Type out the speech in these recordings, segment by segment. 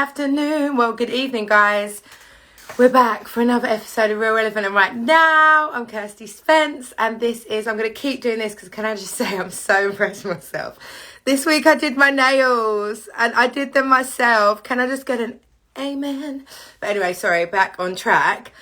afternoon. Well, good evening, guys. We're back for another episode of Real Relevant, and right now I'm Kirsty Spence, and this is, I'm going to keep doing this because can I just say I'm so impressed with myself. This week I did my nails and I did them myself. Can I just get an amen? But anyway, sorry, back on track.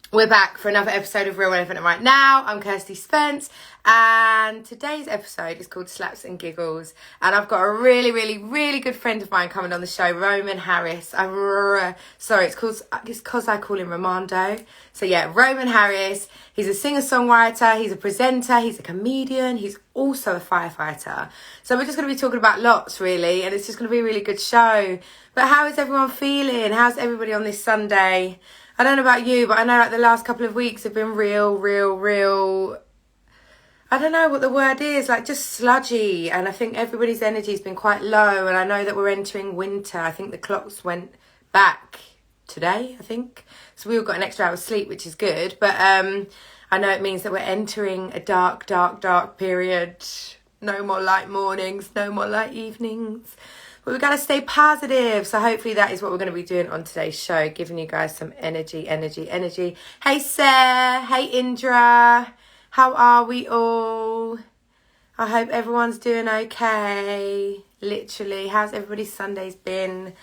We're back for another episode of Real Relevant, and right now I'm Kirsty Spence, and today's episode is called Slaps and Giggles, and I've got a really good friend of mine coming on the show, Roman Harris. Sorry, it's because I call him Romando. So yeah, Roman Harris. He's a singer-songwriter, he's a presenter, he's a comedian, he's also a firefighter. So we're just going to be talking about lots, really, and it's just going to be a really good show. But how is everyone feeling? How's everybody on this Sunday? I don't know about you, but I know like the last couple of weeks have been real, I don't know what the word is, like just sludgy. And I think everybody's energy's been quite low. And I know that we're entering winter. I think the clocks went back today, I think. So we all got an extra hour's sleep, which is good. But I know it means that we're entering a dark period. No more light mornings, no more light evenings. But we've got to stay positive. So hopefully that is what we're going to be doing on today's show, giving you guys some energy. Hey, Sarah. Hey, Indra. How are we all? I hope everyone's doing okay. Literally. How's everybody's Sundays been?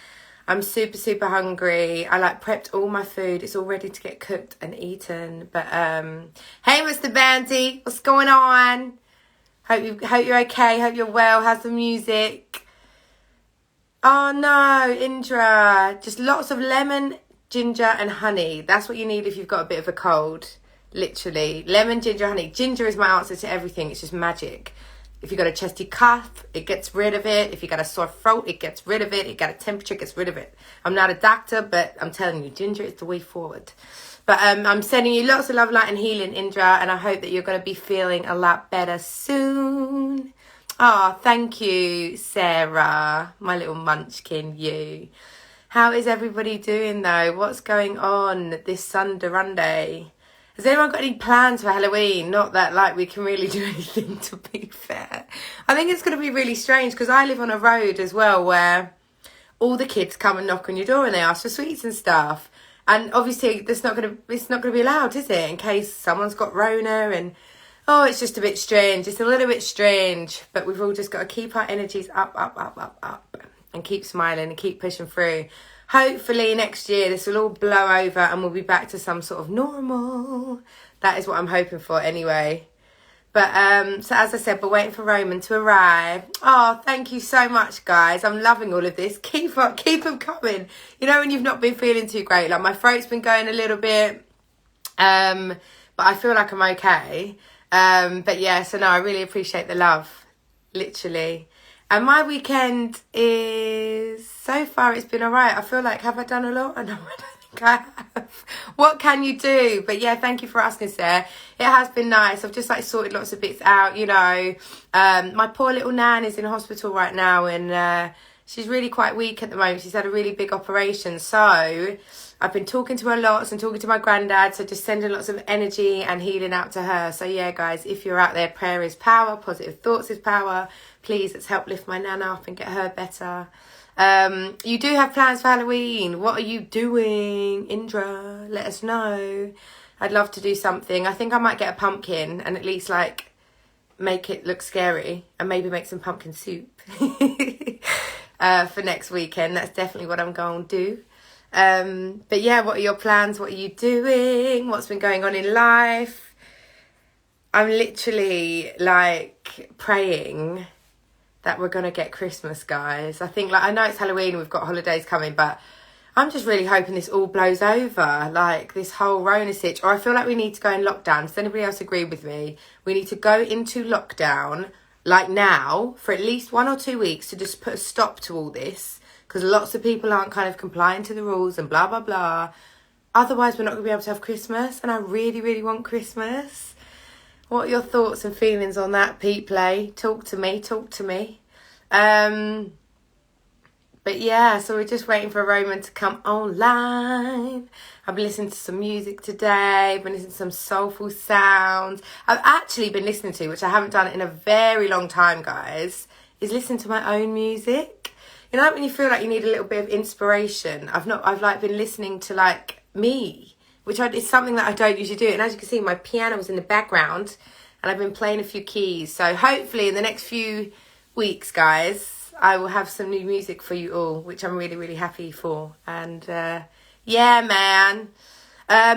I'm super hungry. I prepped all my food. It's all ready to get cooked and eaten. But hey, Mr. Bandy. What's going on? Hope you're okay. Hope you're well. How's the music? Oh no, Indra, just lots of lemon, ginger and honey. That's what you need if you've got a bit of a cold. Literally, lemon, ginger, honey. Ginger is my answer to everything. It's just magic. If you've got a chesty cough, it gets rid of it. If you got a sore throat, it gets rid of it. You got a temperature, it gets rid of it. I'm not a doctor, but I'm telling you, ginger is the way forward. But I'm sending you lots of love, light and healing, Indra, and I hope that you're going to be feeling a lot better soon. Oh, thank you, Sarah, my little munchkin, you. How is everybody doing, though? What's going on this Sunday? Has anyone got any plans for Halloween? Not that, we can really do anything, to be fair. I think it's going to be really strange, because I live on a road as well where all the kids come and knock on your door and they ask for sweets and stuff. And obviously, it's not going to be allowed, is it? In case someone's got Rona and... Oh, it's just a bit strange. It's a little bit strange. But we've all just got to keep our energies up. And keep smiling and keep pushing through. Hopefully next year this will all blow over and we'll be back to some sort of normal. That is what I'm hoping for anyway. But so as I said, we're waiting for Roman to arrive. Oh, thank you so much, guys. I'm loving all of this. Keep them coming. You know when you've not been feeling too great. Like my throat's been going a little bit. But I feel like I'm okay. But yeah, so no, I really appreciate the love, literally. And my weekend is, so far it's been all right. I feel like, have I done a lot? No, I don't think I have. What can you do? But yeah, thank you for asking, Sarah. It has been nice. I've just sorted lots of bits out, you know. My poor little nan is in hospital right now, and she's really quite weak at the moment. She's had a really big operation, so... I've been talking to her lots and talking to my granddad, so just sending lots of energy and healing out to her. So yeah, guys, if you're out there, prayer is power, positive thoughts is power. Please, let's help lift my nana up and get her better. You do have plans for Halloween. What are you doing, Indra? Let us know. I'd love to do something. I think I might get a pumpkin and at least make it look scary and maybe make some pumpkin soup for next weekend. That's definitely what I'm going to do. But yeah, what are your plans? What are you doing? What's been going on in life? I'm literally praying that we're going to get Christmas, guys. I think I know it's Halloween and we've got holidays coming, but I'm just really hoping this all blows over, this whole Rona sitch. Or I feel like we need to go in lockdown. Does anybody else agree with me? We need to go into lockdown now for at least 1 or 2 weeks to just put a stop to all this. Because lots of people aren't kind of complying to the rules and blah, blah, blah. Otherwise, we're not going to be able to have Christmas. And I really want Christmas. What are your thoughts and feelings on that, Pete Play? Talk to me. But yeah, so we're just waiting for Roman to come online. I've been listening to some music today. I've been listening to some soulful sounds. I've actually been listening to, which I haven't done in a very long time, guys, is listen to my own music. You know, like when you feel like you need a little bit of inspiration. I've like been listening to like me, which is something that I don't usually do. And as you can see, my piano was in the background and I've been playing a few keys. So hopefully in the next few weeks, guys, I will have some new music for you all, which I'm really, really happy for. And yeah, man.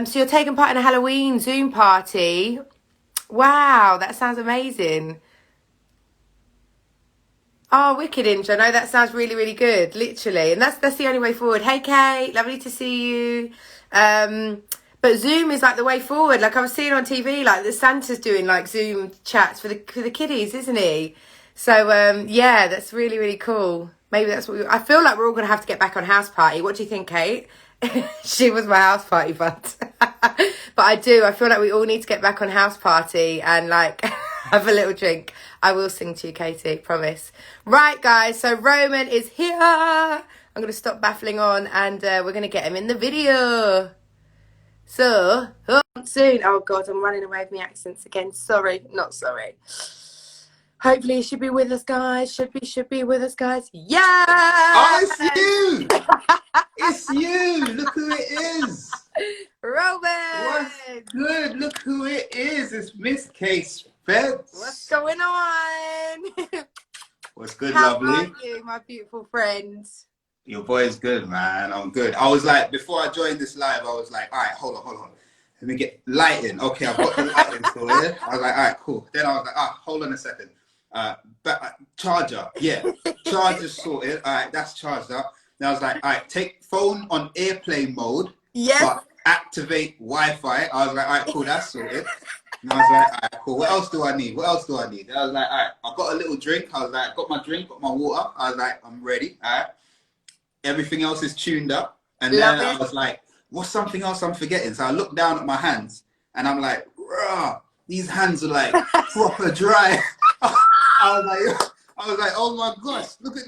So you're taking part in a Halloween Zoom party. Wow, that sounds amazing. Oh, wicked intro. No, that sounds really, really good, literally. And that's the only way forward. Hey, Kate, lovely to see you. But Zoom is like the way forward. Like I was seeing on TV, like the Santa's doing like Zoom chats for the kiddies, isn't he? So yeah, that's really, really cool. Maybe that's what I feel like we're all going to have to get back on House Party. What do you think, Kate? She was my House Party bud. But I feel like we all need to get back on House Party and like have a little drink. I will sing to you, Katie, promise. Right, guys, so Roman is here. I'm going to stop baffling on and we're going to get him in the video. So, soon. Oh, God, I'm running away with my accents again. Sorry, not sorry. Hopefully he should be with us, guys. Should be with us, guys. Yeah! Oh, it's you! It's you! Look who it is! Roman! What's good? Look who it is! It's Miss K Spence. What's going on? What's good, How lovely? How are you, my beautiful friend? Your boy is good, man. I'm good. I was like, before I joined this live, I was like, all right, hold on. Let me get lighting. Okay, I've got the lighting sorted. I was like, all right, cool. Then I was like, hold on a second. Charger, yeah. Charger's sorted. All right, that's charged up. Then I was like, all right, take phone on airplane mode. Yes. But activate Wi-Fi. I was like, all right, cool, that's sorted. And I was like, all right, cool. What else do I need? Then I was like, all right, I got a little drink. I was like, got my drink, got my water. I was like, I'm ready. All right. Everything else is tuned up. And then I was like, what's something else I'm forgetting? So I looked down at my hands and I'm like, rah, these hands are like proper dry. I was like, oh my gosh, look at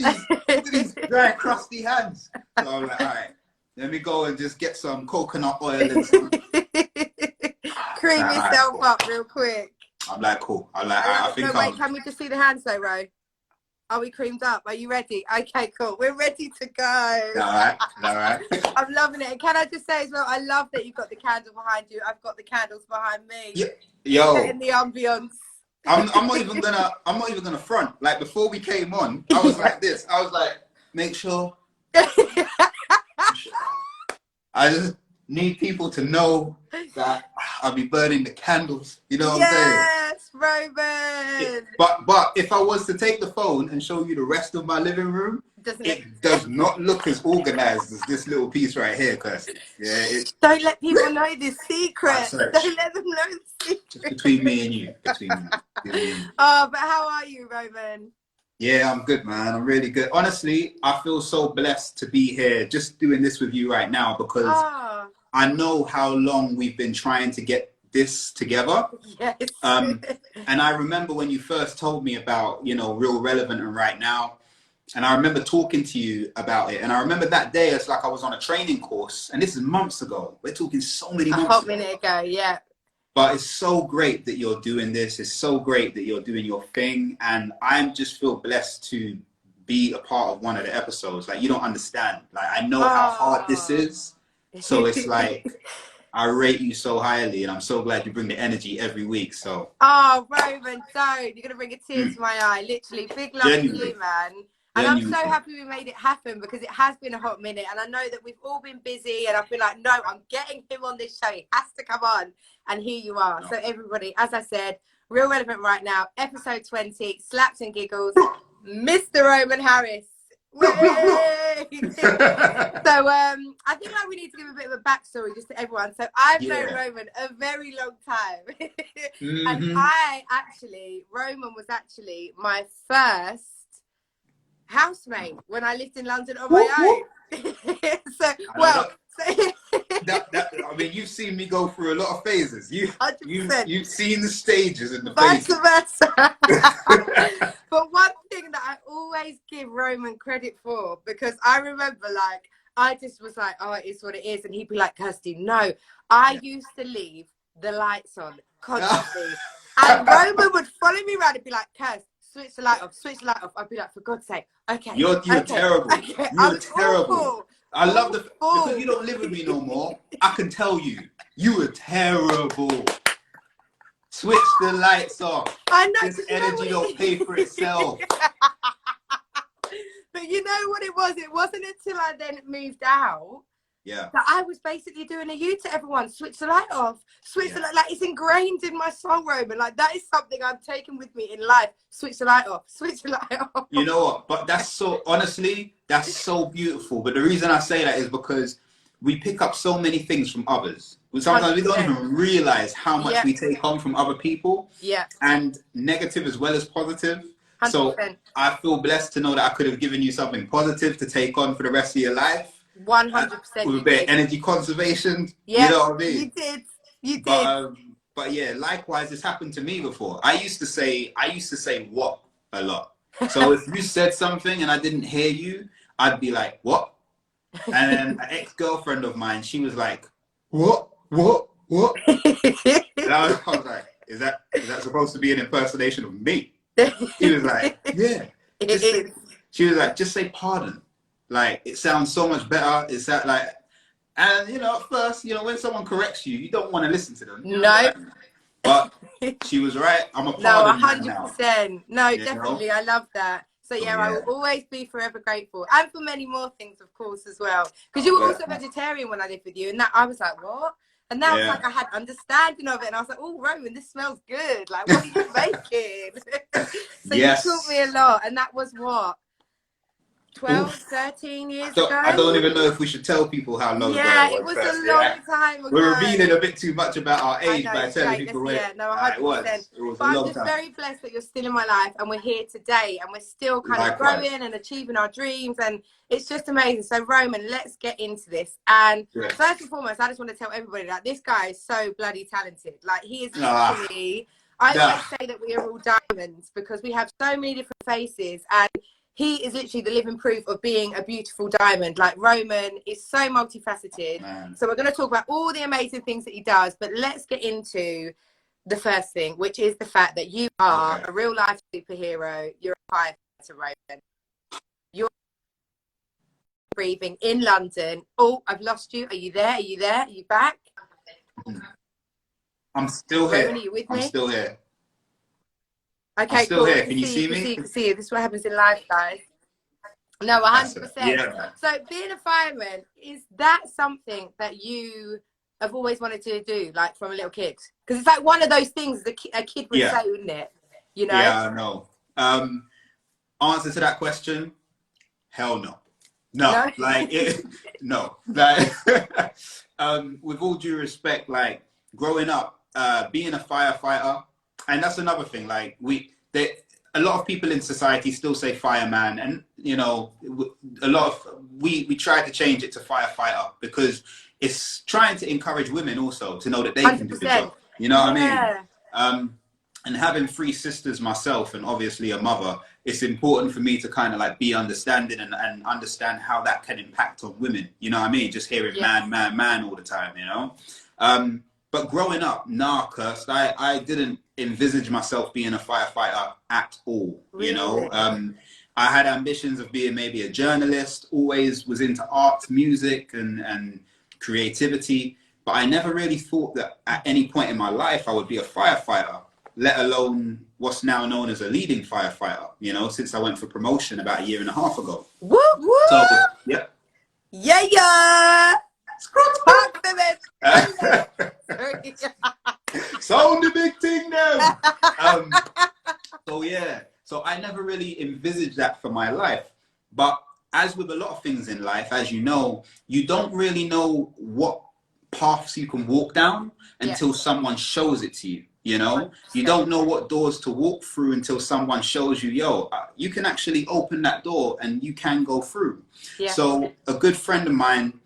these dry, crusty hands. So I was like, all right, let me go and just get some coconut oil and some. Cream yourself up real quick. I'm like, cool. I think wait, can we just see the hands though, Ro? Are we creamed up? Are you ready? Okay, cool. We're ready to go. All right. I'm loving it. And can I just say as well, I love that you've got the candle behind you. I've got the candles behind me. Yo. In the ambience. I'm not even gonna front. Like before we came on, I was like this. I was like, make sure. I just need people to know that I'll be burning the candles. You know what I'm saying? Yes, Roman. But if I was to take the phone and show you the rest of my living room, it does not look as organized as this little piece right here, Kirsty. Yeah. Don't let people know the secret. Don't let them know the secret. Just between me and you. Between me and you. Oh, but how are you, Roman? Yeah, I'm good, man. I'm really good. Honestly, I feel so blessed to be here just doing this with you right now because I know how long we've been trying to get this together. Yes. And I remember when you first told me about, Real Relevant and Right Now. And I remember talking to you about it. And I remember that day, it's like I was on a training course. And this is months ago. We're talking so many months ago. A hot minute ago, yeah. But it's so great that you're doing this. It's so great that you're doing your thing. And I just feel blessed to be a part of one of the episodes. Like, you don't understand. Like, I know how hard this is. So it's like, I rate you so highly. And I'm so glad you bring the energy every week. So. Oh, Roman, don't. You're going to bring a tear to my eye. Literally. Big love to you, man. And I'm so happy we made it happen because it has been a hot minute. And I know that we've all been busy. And I've been like, no, I'm getting him on this show. He has to come on. And here you are. So everybody, as I said, Real Relevant Right Now, episode 20, Slaps and Giggles, Mr. Roman Harris. So I think like we need to give a bit of a backstory just to everyone. So I've known Roman a very long time. And Roman was actually my first housemate when I lived in London on my own. I mean, you've seen me go through a lot of phases. You've seen the stages and the vice phases. versa. But one thing that I always give Roman credit for, because I remember like I just was like, oh, it is what it is, and he'd be like, Kirsty, no, I used to leave the lights on constantly. And Roman would follow me around and be like, Kirst, switch the light off, switch the light off. I'd be like, for God's sake, okay. You're terrible. Okay. You're terrible. I love because you awful. don't live with me no more. I can tell you were terrible. Switch the lights off. I know. This energy don't pay for itself. But you know what it was? It wasn't until I then moved out. Yeah. That I was basically doing a U to everyone. Switch the light off. Switch the light. Like, it's ingrained in my soul, Roman. Like, that is something I've taken with me in life. Switch the light off. Switch the light off. You know what? But that's so, honestly, that's so beautiful. But the reason I say that is because we pick up so many things from others. Sometimes 100%. We don't even realize how much we take on from other people. Yeah. And negative as well as positive. 100%. So I feel blessed to know that I could have given you something positive to take on for the rest of your life. 100%. With a bit of energy conservation. Yeah, you know what I mean? You did. You did. But yeah, likewise, it's happened to me before. I used to say what a lot. So if you said something and I didn't hear you, I'd be like, what? And then an ex-girlfriend of mine, she was like, what? And I was like, is that supposed to be an impersonation of me? He was like, yeah. She was like, just say pardon. Like, it sounds so much better. It's that like, and you know, at first, you know, when someone corrects you, you don't want to listen to them. No. Like, but she was right. I'm a pardon man now. 100%. No, definitely. Know? I love that. So yeah, I will always be forever grateful, and for many more things, of course, as well. Because you were also vegetarian when I lived with you, and that I was like, what? And now it's like I had understanding of it, and I was like, oh, Roman, this smells good. Like, what are you making? So you taught me a lot, and that was what? 12, 13 years ago? I don't even know if we should tell people how long ago it was. A long time ago. We're revealing a bit too much about our age by telling people when it was. It was but I'm just very blessed that you're still in my life and we're here today and we're still kind of growing and achieving our dreams, and it's just amazing. So Roman, let's get into this. And first and foremost, I just want to tell everybody that this guy is so bloody talented. Like, he is literally, I always say that we are all diamonds because we have so many different faces, and he is literally the living proof of being a beautiful diamond. Like, Roman is so multifaceted. Man. So we're going to talk about all the amazing things that he does, but let's get into the first thing, which is the fact that you are a real life superhero. You're a firefighter, Roman. You're breathing in London. Oh, I've lost you. Are you there? Are you there? Are you back? I'm still here. Roman, are you with me? I'm still here. Okay, still here. Can you see me? Can see you. This is what happens in life, guys. No, 100%. Yeah. So being a fireman, is that something that you have always wanted to do, like from a little kid? Because it's like one of those things a kid would say, wouldn't it? You know? Yeah, I know. Answer to that question, hell no. No, like, no. Like, with all due respect, like, growing up, being a firefighter, and that's another thing, like, a lot of people in society still say fireman, and, you know, we try to change it to firefighter because it's trying to encourage women also to know that they can do the job. You know what I mean? And having 3 sisters myself, and obviously a mother, it's important for me to kind of like be understanding and understand how that can impact on women. You know what I mean? Just hearing man all the time, you know? But growing up, cursed, I didn't envisage myself being a firefighter at all, you know? I had ambitions of being maybe a journalist, always was into art, music, and creativity, but I never really thought that at any point in my life I would be a firefighter, let alone what's now known as a leading firefighter, you know, since I went for promotion about 1.5 years ago. Woo, woo! So, yeah. Sound the big thing now. So I never really envisaged that for my life. But as with a lot of things in life, as you know, you don't really know what paths you can walk down until someone shows it to you. You know, you don't know what doors to walk through until someone shows you, yo, you can actually open that door and you can go through. So a good friend of mine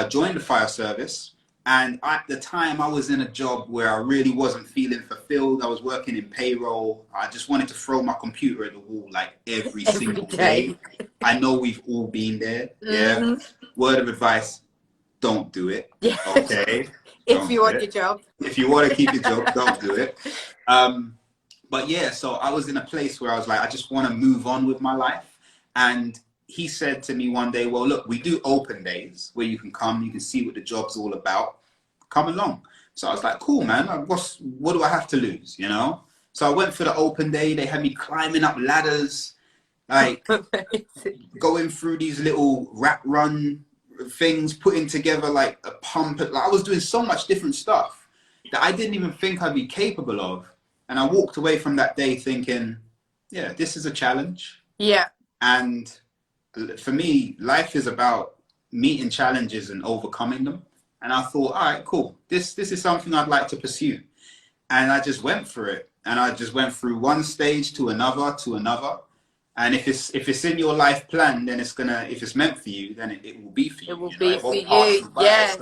joined the fire service. And at the time, I was in a job where I really wasn't feeling fulfilled. I was working in payroll. I just wanted to throw my computer at the wall like every single day. I know we've all been there. Yeah. Word of advice, don't do it. Okay. If you want your job. If you want to keep your job, don't do it. But but yeah, so I was in a place where I was like, I just want to move on with my life. And he said to me one day, well, look, we do open days where you can see what the job's all about. Come along. So I was like, cool, man. Like, what do I have to lose, you know? So I went for the open day. They had me climbing up ladders, like going through these little rap run things, putting together like a pump. Like, I was doing so much different stuff that I didn't even think I'd be capable of. And I walked away from that day thinking, yeah, this is a challenge. Yeah. And for me, life is about meeting challenges and overcoming them. And I thought, all right, cool. This is something I'd like to pursue. And I just went for it. And I just went through one stage to another to another. And if it's in your life plan, then if it's meant for you, then it will be for you. It will be for you. Yes.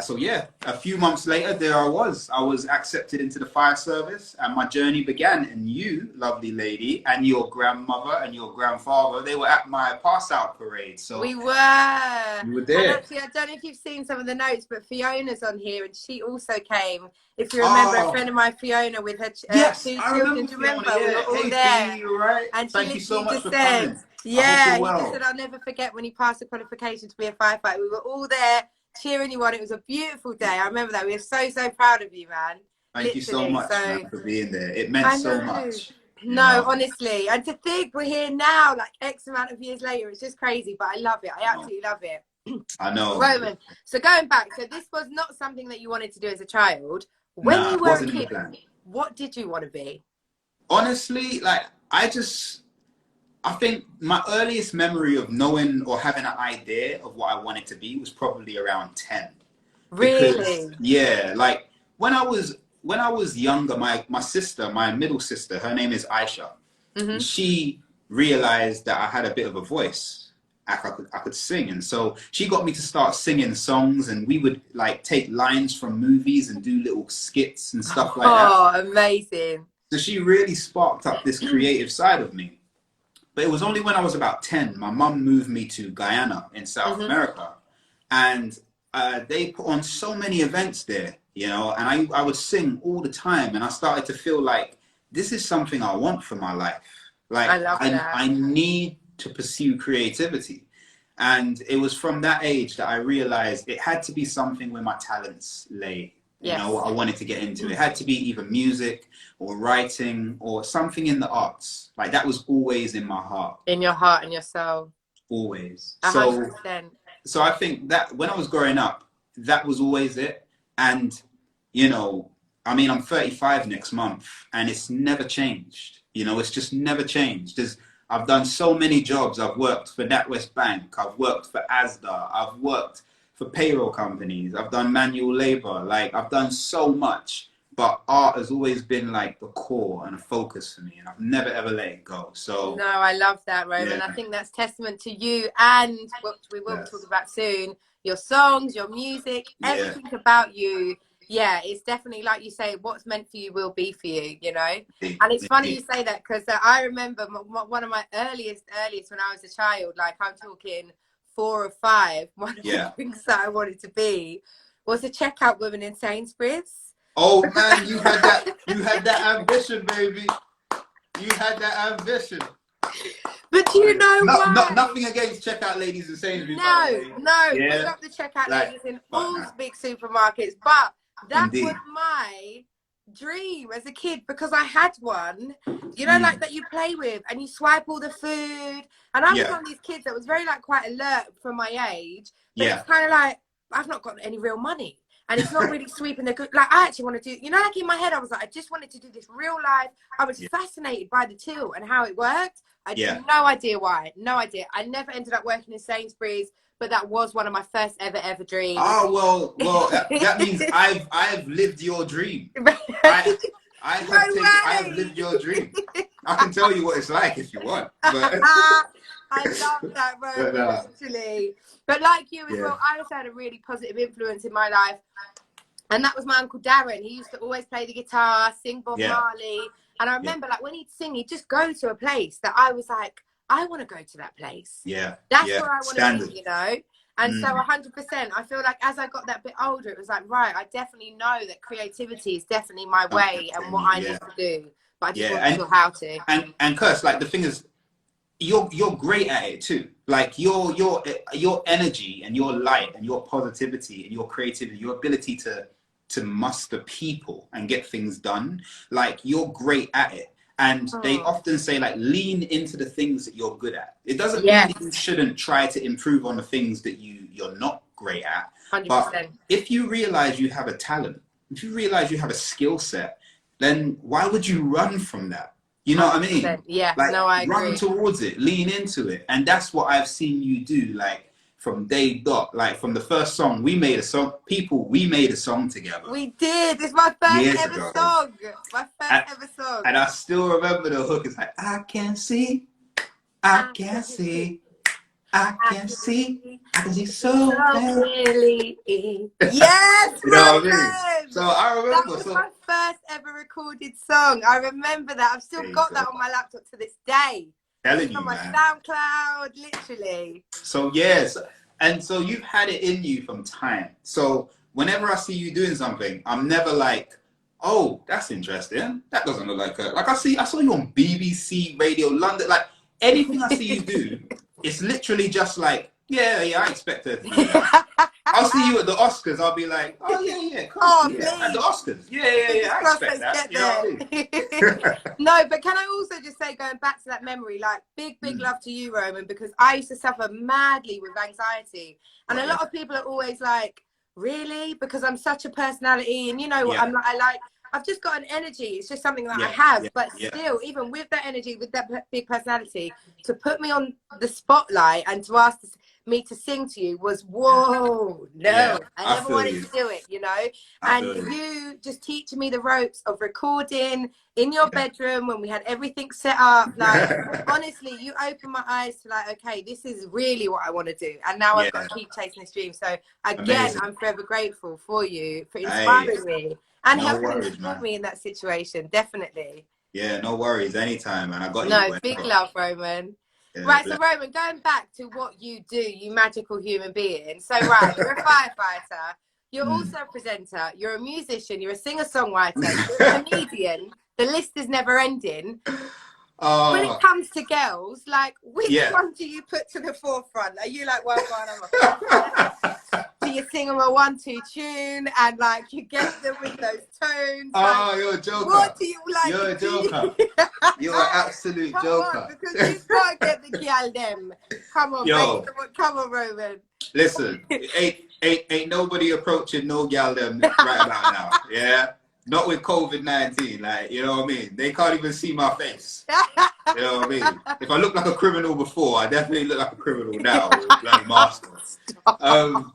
So yeah, a few months later, there I was accepted into the fire service, and my journey began. And you, lovely lady, and your grandmother and your grandfather, they were at my pass out parade. So we were. You were there. And actually, I don't know if you've seen some of the notes, but Fiona's on here, and she also came. If you remember, a friend of mine, Fiona, with her yes, two I children, do you remember? Fiona, yeah. We were all hey, there. Fee, right? And thank you so much for said, coming. yeah, well. he just said, I'll never forget when he passed the qualification to be a firefighter. We were all there cheering you on. It was a beautiful day. I remember that. We were so proud of you, man. Thank you so much, man, for being there. It meant so much. No, honestly. And to think we're here now, like X amount of years later, it's just crazy, but I love it. I absolutely love it. I know. Roman, so going back, so this was not something that you wanted to do as a child. When you were a kid, what did you want to be? Honestly, like, I think my earliest memory of knowing or having an idea of what I wanted to be was probably around 10. Really? Because, yeah, like when I was younger, my sister, my middle sister, her name is Aisha. Mm-hmm. She realized that I had a bit of a voice. I could sing, and so she got me to start singing songs, and we would like take lines from movies and do little skits and stuff like that. Oh, amazing. So she really sparked up this creative side of me. But it was only when I was about 10, my mum moved me to Guyana in South America. And they put on so many events there, you know, and I would sing all the time. And I started to feel like this is something I want for my life. Like, I need to pursue creativity. And it was from that age that I realized it had to be something where my talents lay. You know, what I wanted to get into. It had to be either music or writing or something in the arts. Like, that was always in my heart. In your heart and your soul. Always. 100%. So I think that when I was growing up, that was always it. And, you know, I mean, I'm 35 next month, and it's never changed. You know, it's just never changed. I've done so many jobs. I've worked for NatWest Bank. I've worked for ASDA. I've worked for payroll companies. I've done manual labor. Like, I've done so much, but art has always been like the core and a focus for me, and I've never ever let it go. So no, I love that, Roman. I think that's testament to you, and what we will talk about soon, your songs, your music, everything about you. Yeah, it's definitely, like you say, what's meant for you will be for you, you know. And it's funny you say that, because I remember one of my earliest when I was a child, like I'm talking 4 or 5, one of the things that I wanted to be was a checkout woman in Sainsbury's. Oh man, you had that ambition, baby. You had that ambition. But do you know what? Nothing against checkout ladies in Sainsbury's. No. Pick up the checkout ladies in all big supermarkets. But that was my dream as a kid, because I had one, you know, like that you play with and you swipe all the food. And I was one of these kids that was very like quite alert for my age. But it's kind of like, I've not got any real money. And it's not really sweeping the good. Like, I actually want to do, you know, like in my head, I was like, I just wanted to do this real life. I was fascinated by the till and how it worked. I had no idea why. No idea. I never ended up working in Sainsbury's, but that was one of my first ever dreams. Oh, well, that means I've lived your dream. I have lived your dream. I can tell you what it's like if you want. But I love that, Roman, actually. But like you as well, I also had a really positive influence in my life. And that was my Uncle Darren. He used to always play the guitar, sing Bob Marley. And I remember, like, when he'd sing, he'd just go to a place that I was like, I want to go to that place. Yeah. That's Yeah. where I want to be, you know? And so 100%, I feel like as I got that bit older, it was like, right, I definitely know that creativity is definitely my way and what I need to do. But I just wasn't sure how to. And Curse, like the thing is, you're great at it too. Like your energy and your light and your positivity and your creativity, your ability to muster people and get things done. Like you're great at it. And they often say, like, lean into the things that you're good at. It doesn't mean that you shouldn't try to improve on the things that you're not great at. 100%. But if you realize you have a talent, if you realize you have a skill set, then why would you run from that? You know what I mean? Yeah, like, no, I agree. Run towards it, lean into it. And that's what I've seen you do, like, from day dot. Like, from the first song, we made a song together. We did. It's my first ever song. My first ever song. And I still remember the hook. It's like, I can see, I can see, I can see, I can see so clearly. Yes, you know what I mean? So I remember. That was my first ever recorded song. I remember that. I've still got that on my laptop to this day. Telling you, on my man. SoundCloud, literally. So yes, and so you've had it in you from time. So whenever I see you doing something, I'm never like, oh, that's interesting. That doesn't look like her. Like I saw you on BBC Radio London. Like anything I see you do, it's literally just like, yeah, I expect her to do that. I'll see you at the Oscars. I'll be like, oh yeah, cool. At the Oscars. Yeah, I expect that. You know what I mean? No, but can I also just say, going back to that memory, like big love to you, Roman, because I used to suffer madly with anxiety, and a lot of people are always like, really? Because I'm such a personality, and you know what, I've just got an energy. It's just something that I have. But still, even with that energy, with that big personality, to put me on the spotlight and to ask me to sing to you was, whoa, no. I never wanted to do it, you know? And you just teaching me the ropes of recording in your bedroom when we had everything set up. Like, honestly, you opened my eyes to like, okay, this is really what I want to do. And now I've got to keep chasing this dream. So again, I'm forever grateful for you, for inspiring me. And helping support me in that situation, definitely. Yeah, no worries. Anytime, man. I got you. No, big love, Roman. Yeah, right, so Roman, going back to what you do, you magical human being. So, right, you're a firefighter. You're also a presenter. You're a musician. You're a singer-songwriter. You're a comedian. The list is never ending. When it comes to girls, like, which one do you put to the forefront? Are you like, well, do you sing them a 1-2 tune and like you get them with those tones? Oh, you're a joker. What do you like? You're a joker. You're an absolute joker. On, because you can't get the girl them. Come on, come on, Roman. Listen, ain't nobody approaching no gal them right about now. Yeah. Not with COVID-19, like, you know what I mean? They can't even see my face. You know what I mean? If I looked like a criminal before, I definitely look like a criminal now with a bloody mask on.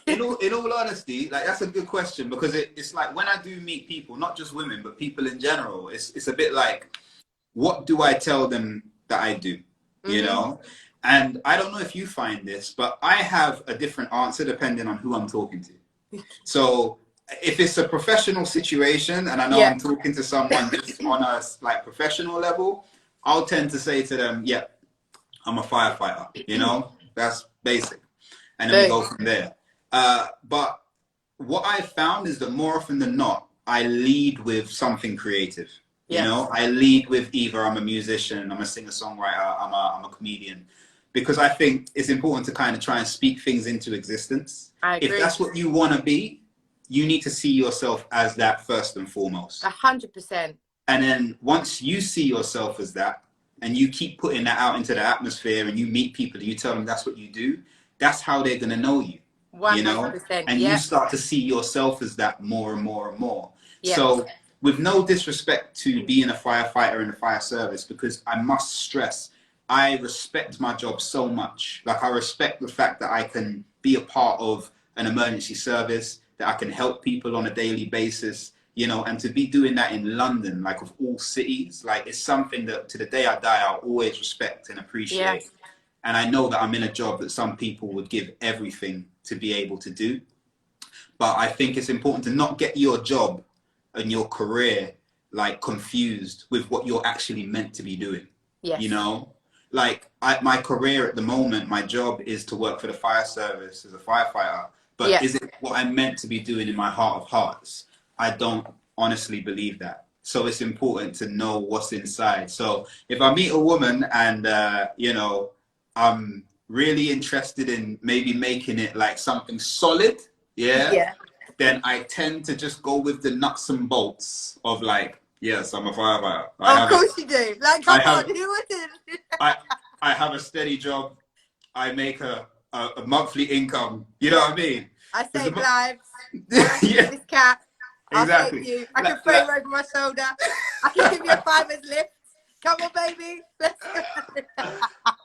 In all honesty, like, that's a good question, because it's like when I do meet people, not just women, but people in general, it's a bit like, what do I tell them that I do? You know? And I don't know if you find this, but I have a different answer depending on who I'm talking to. So if it's a professional situation and I know I'm talking to someone just on a like professional level, I'll tend to say to them, yeah, I'm a firefighter, you know, that's basic. And then we go from there. But what I found is that more often than not, I lead with something creative. You know, I lead with either I'm a musician, I'm a singer-songwriter, I'm a comedian, because I think it's important to kind of try and speak things into existence. I agree. If that's what you want to be, you need to see yourself as that first and foremost. 100%. And then once you see yourself as that, and you keep putting that out into the atmosphere, and you meet people and you tell them that's what you do, that's how they're going to know you. 100%. You know? And you start to see yourself as that more and more and more. So with no disrespect to being a firefighter in the fire service, because I must stress, I respect my job so much. Like, I respect the fact that I can be a part of an emergency service, that I can help people on a daily basis, you know, and to be doing that in London, like of all cities, like it's something that to the day I die, I'll always respect and appreciate. And I know that I'm in a job that some people would give everything to be able to do. But I think it's important to not get your job and your career like confused with what you're actually meant to be doing. Yes. You know, like my career at the moment, my job is to work for the fire service as a firefighter. But Yeah. is it what I'm meant to be doing in my heart of hearts? I don't honestly believe that. So it's important to know what's inside. So if I meet a woman and, you know, I'm really interested in maybe making it like something solid, yeah, Yeah. then I tend to just go with the nuts and bolts of like, yes, I'm a firefighter. Of course you do. Like, I come on, have, who wouldn't? I, I have a steady job. I make a monthly income. You know what I mean? I Because save lives. I rescue yeah, this cat. I'll save exactly. you. I can throw you over my shoulder. I can give you a 5's lift. Come on, baby. Let's go.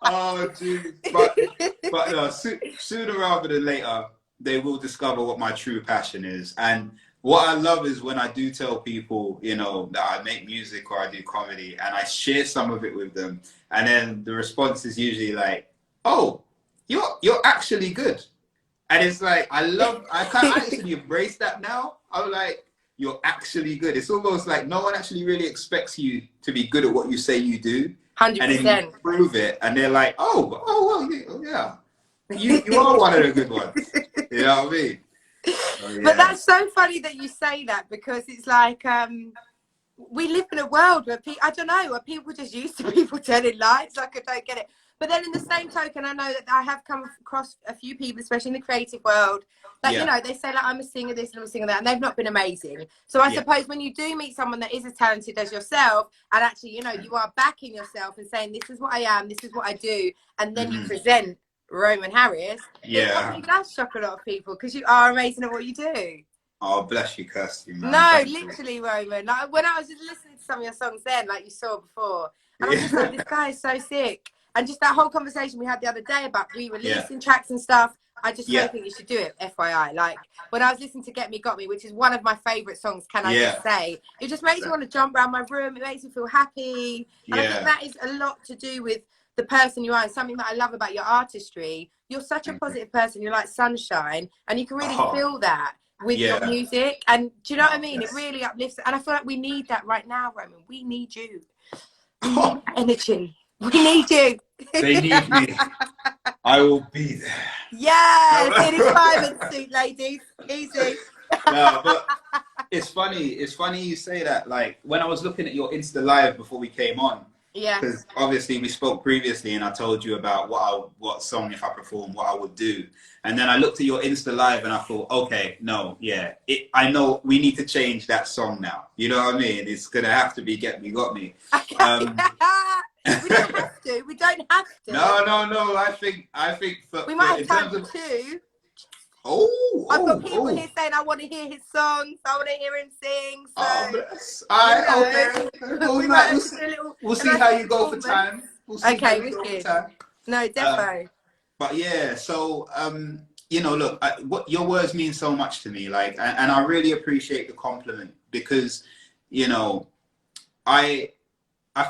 Oh, geez. But no, sooner rather than later, they will discover what my true passion is. And what I love is when I do tell people, you know, that I make music or I do comedy, and I share some of it with them, and then the response is usually like, "Oh, you're actually good." And it's like I can't actually embrace that now. I'm like, you're actually good. It's almost like no one actually really expects you to be good at what you say you do. And then you 100%. prove it, and they're like, well, yeah. You are one of the good ones. You know what I mean? So, yeah. But that's so funny that you say that, because it's like we live in a world where I don't know, where people just used to people telling lies. Like, I don't get it. But then in the same token, I know that I have come across a few people, especially in the creative world, that, you know, they say like, I'm a singer this and I'm a singer that, and they've not been amazing. So I suppose when you do meet someone that is as talented as yourself, and actually, you know, you are backing yourself and saying, this is what I am, this is what I do, and then you present Roman Harris, it probably does shock a lot of people, because you are amazing at what you do. Oh, bless you, Kirsty, man. No, Thank literally, Roman. Like, when I was just listening to some of your songs then, like you saw before, and I'm just like, this guy is so sick. And just that whole conversation we had the other day about re-releasing tracks and stuff, I just so think you should do it, FYI. Like, when I was listening to Get Me Got Me, which is one of my favourite songs, can I just say, it just makes me want to jump around my room, it makes me feel happy, and I think that is a lot to do with the person you are, and something that I love about your artistry. You're such a positive person, you're like sunshine, and you can really feel that with your music. And do you know what I mean? It really uplifts, and I feel like we need that right now, Roman. We need you. We need energy. We need you. They need me. I will be there. Yes, in his fireman suit, ladies. Easy. No, but it's funny. It's funny you say that. Like, when I was looking at your Insta Live before we came on, because obviously we spoke previously, and I told you about what song, if I perform, what I would do. And then I looked at your Insta Live and I thought, okay, no, I know we need to change that song now. You know what I mean? It's gonna have to be "Get Me Got Me." We don't have to. We don't have to. No. I think we might have time for two. I've got people here saying I want to hear his songs. I want to hear him sing. So, we'll see how you go for time. We'll see how you go for time. No, defo. But yeah, so you know, look, what your words mean so much to me. Like, and I really appreciate the compliment, because, you know, I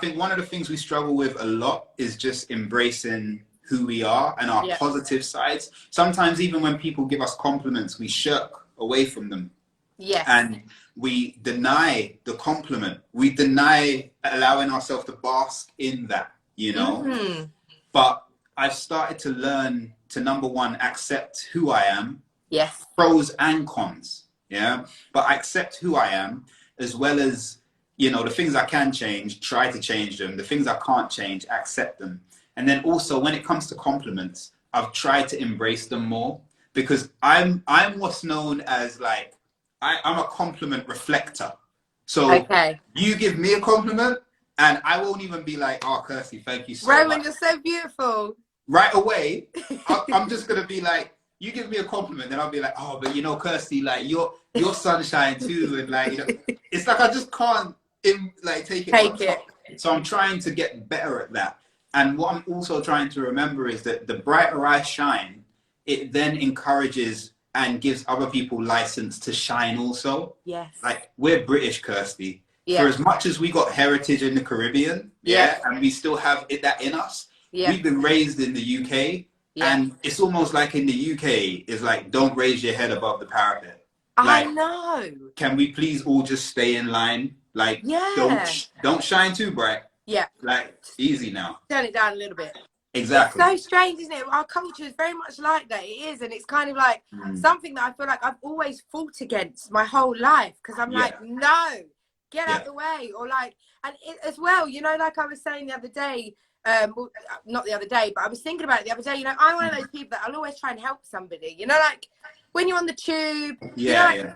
think one of the things we struggle with a lot is just embracing who we are and our positive sides. Sometimes even when people give us compliments, we shirk away from them. Yes. And we deny the compliment. We deny allowing ourselves to bask in that, you know. But I've started to learn to, number one, accept who I am. Yes. Pros and cons. Yeah. But I accept who I am, as well as, you know, the things I can change, try to change them. The things I can't change, accept them. And then also, when it comes to compliments, I've tried to embrace them more, because I'm what's known as, like, I'm a compliment reflector. So you give me a compliment and I won't even be like, oh, Kirsty, thank you so much. Roman, you're so beautiful. Right away, I'm just going to be like, you give me a compliment, then I'll be like, oh, but you know, Kirsty, like, you're sunshine too. And like, you know, it's like, I just can't take it. So I'm trying to get better at that. And what I'm also trying to remember is that the brighter I shine, it then encourages and gives other people license to shine also. Yes. Like, we're British, Kirsty. For as much as we got heritage in the Caribbean, and we still have that in us, we've been raised in the UK, and it's almost like in the UK, it's like, don't raise your head above the parapet. Like, I know. Can we please all just stay in line? Like, don't shine too bright. Yeah. Like, easy now. Turn it down a little bit. Exactly. It's so strange, isn't it? Our culture is very much like that. It is, and it's kind of like something that I feel like I've always fought against my whole life, because I'm like, no, get out the way, or like, and it, as well, you know, like I was saying the other day, well, not the other day, but I was thinking about it the other day. You know, I'm one of those people that I'll always try and help somebody. You know, like when you're on the tube, you know, like,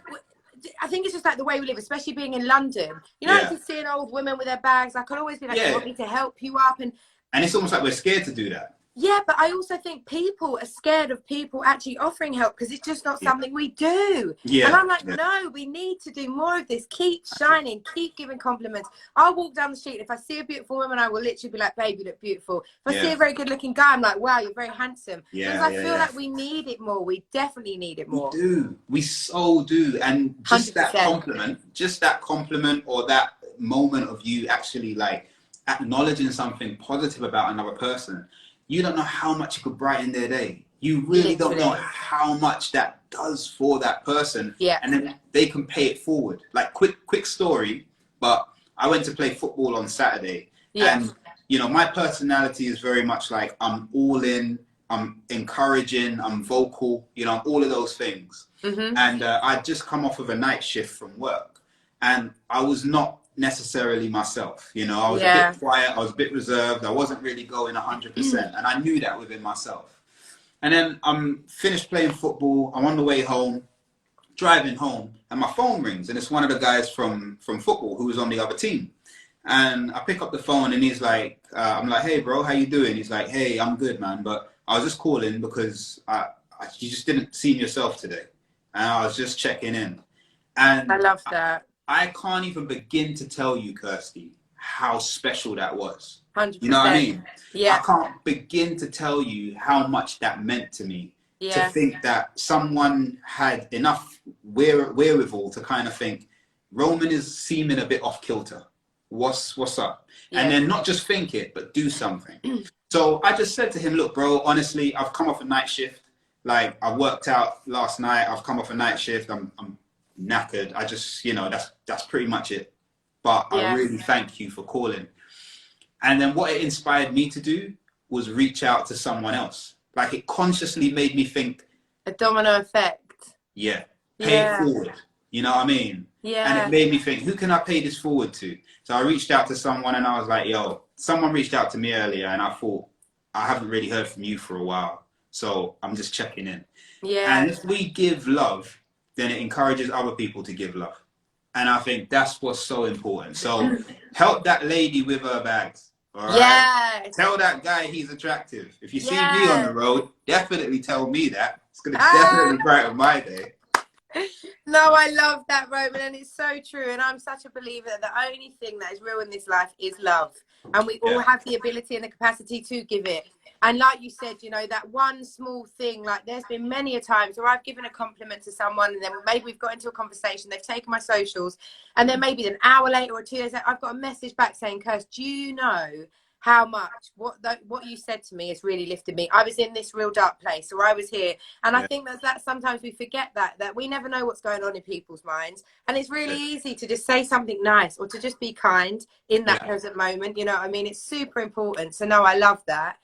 I think it's just like the way we live, especially being in London. You know, like just seeing old women with their bags. I could always be like, you want me to help you up? And it's almost like we're scared to do that. Yeah, but I also think people are scared of people actually offering help, because it's just not something we do. And I'm like, no, we need to do more of this. Keep shining, keep giving compliments. I'll walk down the street. If I see a beautiful woman, I will literally be like, babe, you look beautiful. If I see a very good looking guy, I'm like, wow, you're very handsome. Because I feel like we need it more. We definitely need it more. We do. We so do. And just 100%. that compliment or that moment of you actually like acknowledging something positive about another person, you don't know how much it could brighten their day. You really don't know how much that does for that person. Yeah. And then they can pay it forward. Like quick story, but I went to play football on Saturday. Yeah. And you know, my personality is very much like I'm all in, I'm encouraging, I'm vocal, you know, all of those things. And I'd just come off of a night shift from work, and I was not necessarily myself, you know. I was a bit quiet, I was a bit reserved, I wasn't really going 100%, and I knew that within myself. And then I'm finished playing football, I'm on the way home, driving home, and my phone rings, and it's one of the guys from football who was on the other team. And I pick up the phone, and he's like, I'm like, hey bro, how you doing? He's like, hey, I'm good, man, but I was just calling because you just didn't see yourself today, and I was just checking in. And I love that. I can't even begin to tell you, Kirsty, how special that was. 100%. You know what I mean? Yeah. I can't begin to tell you how much that meant to me. To think that someone had enough wherewithal to kind of think, Roman is seeming a bit off kilter. What's up? Yeah. And then not just think it, but do something. So I just said to him, look, bro, honestly, I've come off a night shift. Like, I worked out last night. I've come off a night shift. I'm knackered. I just, you know, that's pretty much it. But I really thank you for calling. And then what it inspired me to do was reach out to someone else. Like, it consciously made me think. A domino effect. Yeah. Pay it forward. You know what I mean? Yeah. And it made me think, who can I pay this forward to? So I reached out to someone, and I was like, yo, someone reached out to me earlier, and I thought, I haven't really heard from you for a while. So I'm just checking in. Yeah. And if we give love, then it encourages other people to give love. And I think that's what's so important. So help that lady with her bags. All right? Yeah. Tell that guy he's attractive. If you see me on the road, definitely tell me that. It's going to definitely brighten my day. No, I love that, Roman, and it's so true. And I'm such a believer that the only thing that is real in this life is love. And we all have the ability and the capacity to give it. And like you said, you know, that one small thing, like there's been many a times where I've given a compliment to someone, and then maybe we've got into a conversation, they've taken my socials, and then maybe an hour later or 2 days later, I've got a message back saying, Kirst, do you know how much what you said to me has really lifted me? I was in this real dark place, or I was here. And I think that sometimes we forget that we never know what's going on in people's minds. And it's really easy to just say something nice, or to just be kind in that present moment. You know what I mean? It's super important. So no, I love that.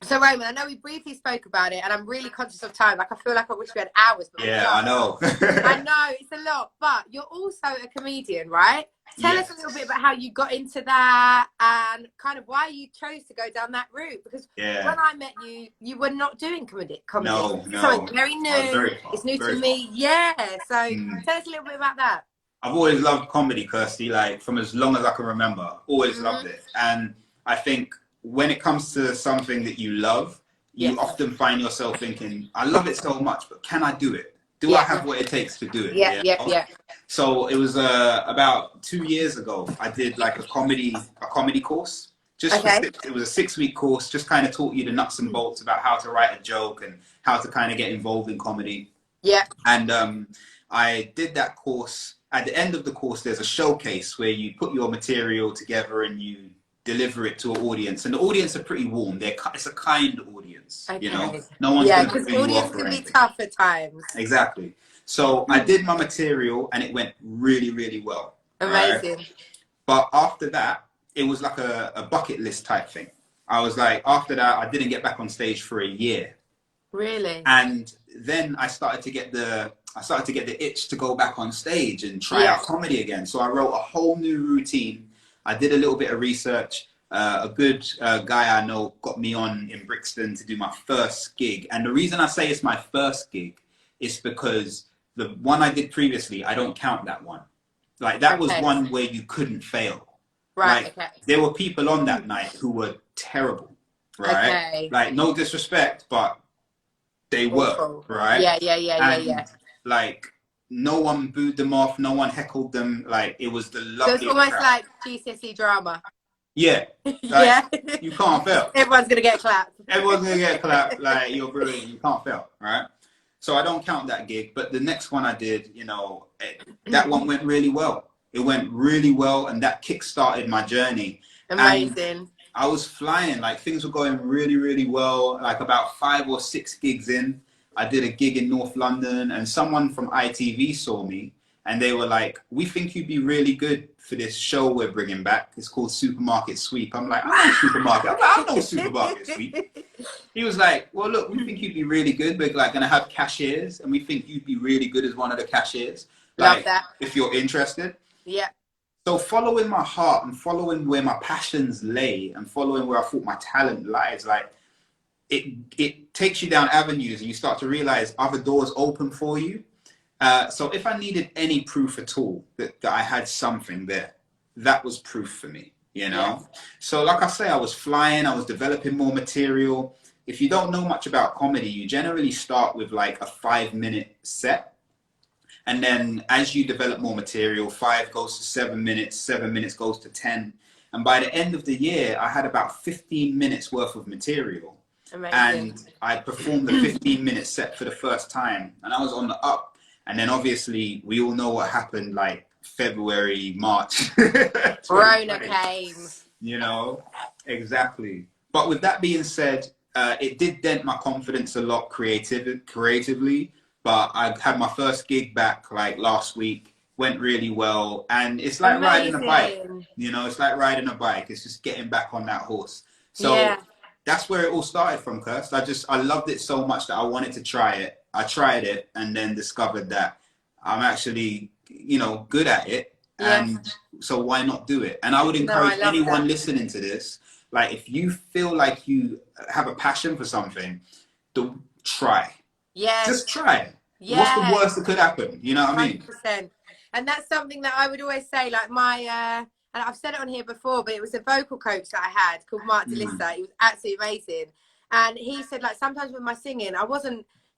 So Roman, I know we briefly spoke about it, and I'm really conscious of time. Like, I feel like I wish we had hours. But I know. I know, it's a lot. But you're also a comedian, right? Tell us a little bit about how you got into that, and kind of why you chose to go down that route. Because when I met you, you were not doing comedy. No. So it's very new. It's new to me. Yeah. So tell us a little bit about that. I've always loved comedy, Kirsty, like from as long as I can remember. Always loved it. And I think when it comes to something that you love, you often find yourself thinking, I love it so much, but can I do it? Do I have what it takes to do it? Yeah. So it was about 2 years ago, I did like a comedy course. It was a 6-week course, just kind of taught you the nuts and bolts about how to write a joke and how to kind of get involved in comedy. Yeah. And I did that course. At the end of the course, there's a showcase where you put your material together and you deliver it to an audience, and the audience are pretty warm. It's a kind audience, you know. No one's going to because audience can be tough at times. Exactly. So I did my material, and it went really, really well. Amazing. But after that, it was like a bucket list type thing. I was like, after that, I didn't get back on stage for a year. Really? And then I started to get the itch to go back on stage and try out comedy again. So I wrote a whole new routine. I did a little bit of research. A good guy I know got me on in Brixton to do my first gig. And the reason I say it's my first gig is because the one I did previously, I don't count that one. Like that was one where you couldn't fail. Right. Like there were people on that night who were terrible, right? Like no disrespect, but they were, right? Yeah. Like no one booed them off, no one heckled them. Like it was the loveliest. So it's almost crowd. like GCSE drama. Yeah. Like, you can't fail. Everyone's gonna get clapped. Everyone's gonna get clapped. Like you're brilliant. You can't fail, right? So I don't count that gig. But the next one I did, you know, that one went really well. It went really well, and that kick-started my journey. Amazing. And I was flying. Like things were going really, really well. Like about 5 or 6 gigs in, I did a gig in North London, and someone from ITV saw me, and they were like, "We think you'd be really good for this show we're bringing back. It's called Supermarket Sweep." I'm like, "I know Supermarket. I know Supermarket Sweep." He was like, "Well, look, we think you'd be really good. We're like gonna have cashiers, and we think you'd be really good as one of the cashiers. Like, love that. If you're interested." Yeah. So following my heart and following where my passions lay and following where I thought my talent lies, like it takes you down avenues and you start to realize other doors open for you. So if I needed any proof at all that I had something there, that was proof for me, you know? Yeah. So like I say, I was flying, I was developing more material. If you don't know much about comedy, you generally start with like a 5-minute set. And then as you develop more material, 5 goes to 7 minutes, 7 minutes goes to 10. And by the end of the year, I had about 15 minutes worth of material. Amazing. And I performed the 15-minute set for the first time, and I was on the up. And then obviously we all know what happened like February, March. Corona came. You know, exactly. But with that being said, it did dent my confidence a lot creatively. But I had my first gig back like last week, went really well. And it's like riding a bike, you know, it's like riding a bike. It's just getting back on that horse. So that's where it all started from, Kirst. I loved it so much that I wanted to try it. I tried it and then discovered that I'm actually, you know, good at it. And so why not do it? And I would encourage anyone listening to this, like if you feel like you have a passion for something, try. Yeah. Just try. Yeah. What's the worst that could happen? You know what I mean? 100%. And that's something that I would always say, like and I've said it on here before, but it was a vocal coach that I had called Mark DeLissa. He was absolutely amazing. And he said, like, sometimes with my singing,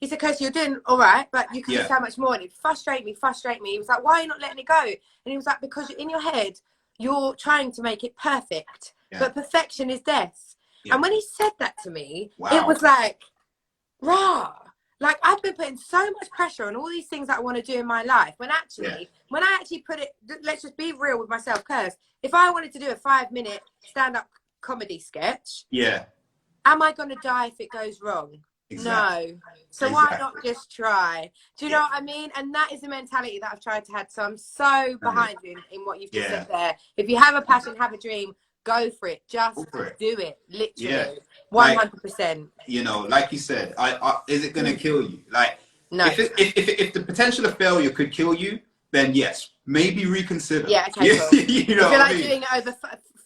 he said, Kirsty, you're doing all right, but you could do so much more. And it'd frustrate me. He was like, why are you not letting it go? And he was like, because in your head, you're trying to make it perfect, but perfection is death. And when he said that to me, it was like, rah. Like, I've been putting so much pressure on all these things that I want to do in my life. When I actually put it, let's just be real with myself, Kirst. If I wanted to do a 5-minute stand-up comedy sketch, am I going to die if it goes wrong? Exactly. No. So why not just try? Do you know what I mean? And that is the mentality that I've tried to have. So I'm so behind you in what you've just said there. If you have a passion, have a dream, go for it. Just do it. Literally. 100%. You know, like you said, is it going to kill you? Like, no. If the potential of failure could kill you, then yes, maybe reconsider. Yeah, okay, cool. You know, if you're like doing it over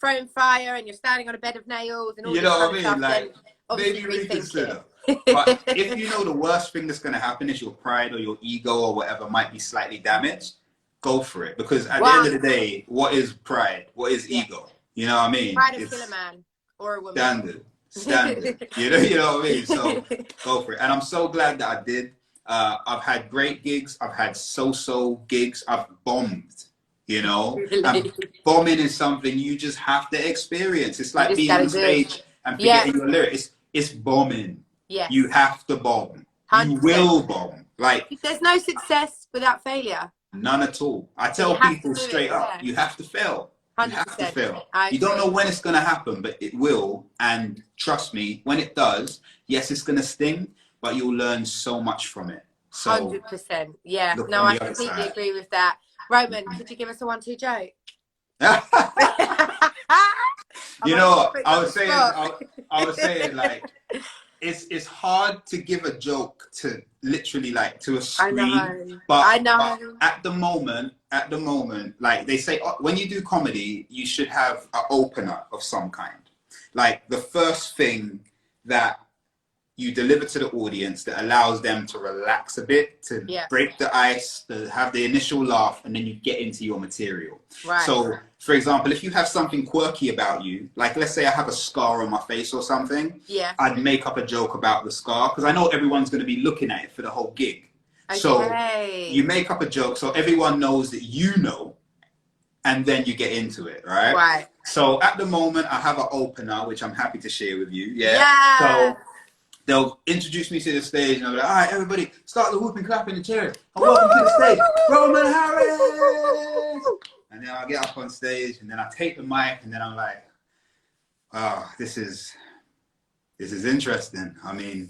throwing fire and you're standing on a bed of nails and all this kind of stuff, like, maybe reconsider. But if you know the worst thing that's going to happen is your pride or your ego or whatever might be slightly damaged, go for it. Because at the end of the day, what is pride? What is ego? You know what I mean? Pride of kill a man or a woman. Standard. You know what I mean? So go for it. And I'm so glad that I did. I've had great gigs. I've had so-so gigs. I've bombed, you know. And bombing is something you just have to experience. It's like being on stage and forgetting your lyrics. It's bombing. Yeah. You have to bomb. 100%. You will bomb. Like, there's no success without failure. None at all. I tell people straight up, you have to fail. 100%. You have to fail. You don't know when it's going to happen, but it will. And trust me, when it does, yes, it's going to sting, but you'll learn so much from it. So 100%. Yeah. No, I completely agree with that. Roman, could you give us a 1-2 joke? You I'm know, putting you I on was the saying, spot. I was saying, like, it's hard to give a joke to literally like to a I screen, know. but I know. at the moment, like they say, when you do comedy, you should have an opener of some kind, like the first thing that you deliver to the audience that allows them to relax a bit, to Yeah. break the ice, to have the initial laugh, and then you get into your material. Right. So, for example, if you have something quirky about you, like let's say I have a scar on my face or something, Yeah. I'd make up a joke about the scar because I know everyone's going to be looking at it for the whole gig. Okay. So you make up a joke so everyone knows that you know, and then you get into it, right? Right. So at the moment, I have an opener, which I'm happy to share with you. Yeah. Yeah. So they'll introduce me to the stage and I'll be like, all right, everybody, start the whooping, clapping, and cheering. And welcome to the stage, Roman Harris. And then I'll get up on stage and then I take the mic and then I'm like, oh, this is interesting. I mean,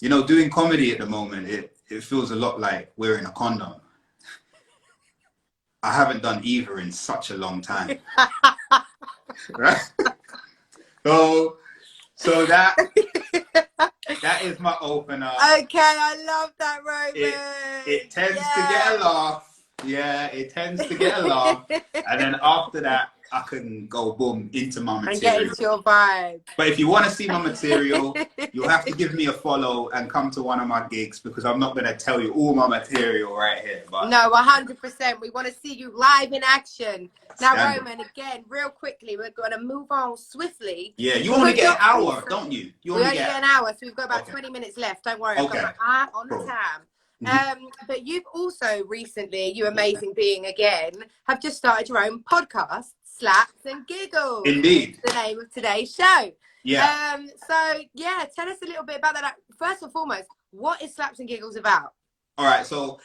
you know, doing comedy at the moment, it feels a lot like wearing a condom. I haven't done either in such a long time. Right? So that is my opener. Okay, I love that, Roman. It tends to get a laugh. Yeah, it tends to get a laugh. And then after that, I can go boom into my material. And get into your vibe. But if you want to see my material, you'll have to give me a follow and come to one of my gigs because I'm not going to tell you all my material right here. But no, 100%. We want to see you live in action. Now, Standard. Roman, again, real quickly, we're going to move on swiftly. Yeah, you only get an hour, don't you? We only get an hour, so we've got about Okay. 20 minutes left. Don't worry, I've Okay. got my eye on the time. But you've also recently, you amazing being again, have just started your own podcast, Slaps and Giggles. Indeed. The name of today's show. Yeah. So yeah, tell us a little bit about that. First and foremost, what is Slaps and Giggles about? All right, so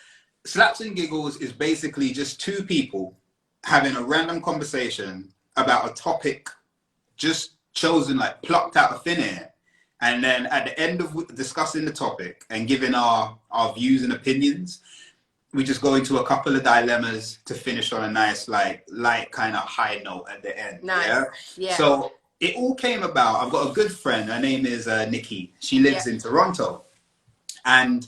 Slaps and Giggles is basically just two people having a random conversation about a topic just chosen, like plucked out of thin air. And then at the end of discussing the topic and giving our views and opinions, we just go into a couple of dilemmas to finish on a nice, like, light kind of high note at the end. Nice. Yeah. So it all came about. I've got a good friend. Her name is Nikki. She lives in Toronto. And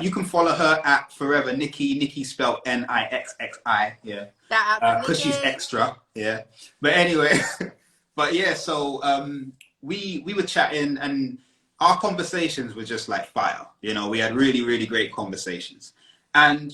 you can follow her at Forever Nikki. Nikki spelled Nixxi. Yeah. Because she's extra. Yeah. But anyway, so we were chatting and our conversations were just like fire. You know, we had really, really great conversations. And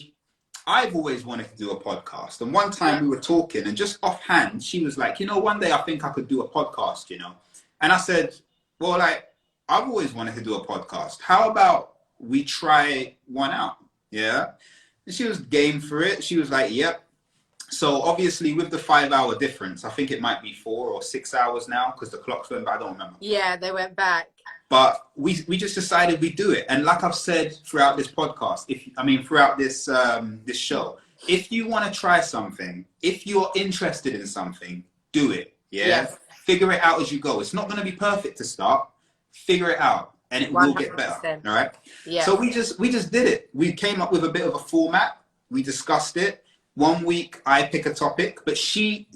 I've always wanted to do a podcast. And one time we were talking and just offhand, she was like, you know, one day I think I could do a podcast, you know. And I said, well, like, I've always wanted to do a podcast. How about we try one out? Yeah. And she was game for it. She was like, yep. So obviously with the 5-hour difference, I think it might be 4 or 6 hours now because the clocks went back. I don't remember. Yeah, they went back. But we just decided we'd do it. And like I've said throughout this podcast, throughout this this show, if you want to try something, if you're interested in something, do it. Yeah. Yes. Figure it out as you go. It's not going to be perfect to start. Figure it out and it 100%. Will get better. All right. Yeah. So we just did it. We came up with a bit of a format. We discussed it. 1 week I pick a topic, but she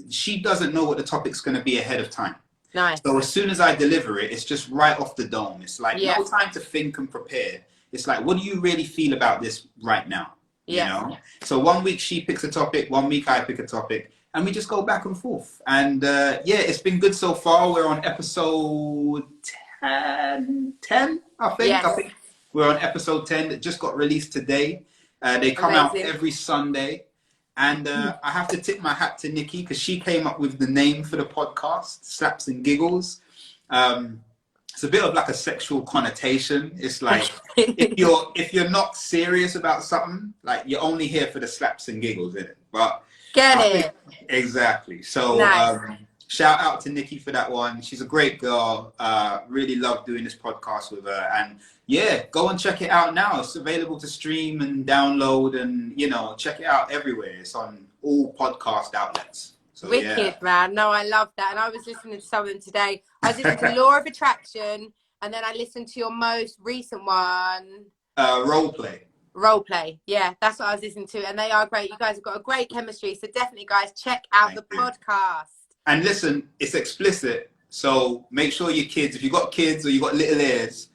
doesn't know what the topic's going to be ahead of time. Nice. So as soon as I deliver it, it's just right off the dome. It's like no time to think and prepare. It's like, what do you really feel about this right now? You know? So 1 week she picks a topic, 1 week I pick a topic, and we just go back and forth. And it's been good so far. We're on episode 10, I think. Yes. I think we're on episode 10 that just got released today. They come out every Sunday. And I have to tip my hat to Nikki because she came up with the name for the podcast, Slaps and Giggles. It's a bit of like a sexual connotation. It's like if you're not serious about something, like you're only here for the slaps and giggles, isn't it? But exactly. So nice. Shout out to Nikki for that one. She's a great girl. Really love doing this podcast with her. And yeah, go and check it out now. It's available to stream and download and, you know, check it out everywhere. It's on all podcast outlets. So, wicked, man. No, I love that. And I was listening to something today. I was listening to Law of Attraction and then I listened to your most recent one. Role play. Role play. Yeah, that's what I was listening to. And they are great. You guys have got a great chemistry. So definitely, guys, check out the podcast. And listen, it's explicit. So make sure your kids, if you've got kids or you've got little ears,